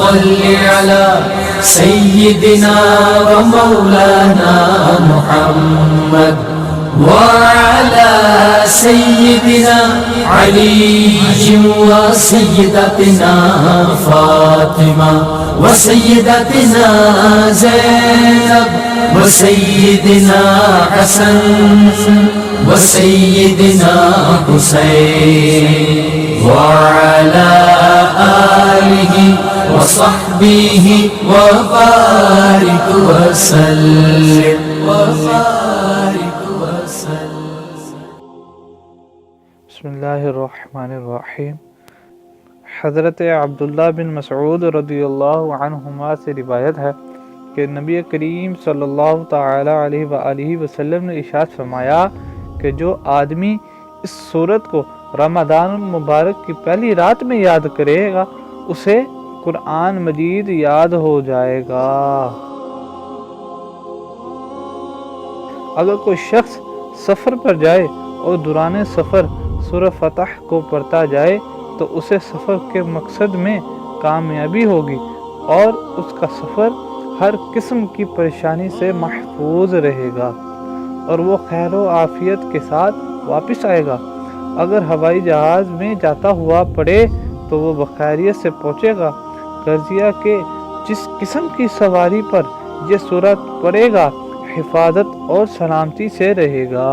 صل على سيدنا ومولانا محمد وعلى سيدنا علي وسيدتنا فاطمة وسيدتنا زينب وسيدنا حسن وسيدنا حسين وعلى آله وصحبه وبارك وسلم بسم اللہ الرحمن الرحیم۔ حضرت عبداللہ بن مسعود رضی اللہ عنہما سے روایت ہے کہ نبی کریم صلی اللہ تعالی علیہ وآلہ وسلم نے ارشاد فرمایا کہ جو آدمی اس سورت کو رمضان المبارک کی پہلی رات میں یاد کرے گا اسے قرآن مجید یاد ہو جائے گا۔ اگر کوئی شخص سفر پر جائے اور دوران سفر سورہ فتح کو پڑھتا جائے تو اسے سفر کے مقصد میں کامیابی ہوگی اور اس کا سفر ہر قسم کی پریشانی سے محفوظ رہے گا اور وہ خیر و عافیت کے ساتھ واپس آئے گا۔ اگر ہوائی جہاز میں جاتا ہوا پڑے تو وہ بخیریت سے پہنچے گا۔ غرضیہ کہ جس قسم کی سواری پر یہ سورت پڑے گا حفاظت اور سلامتی سے رہے گا۔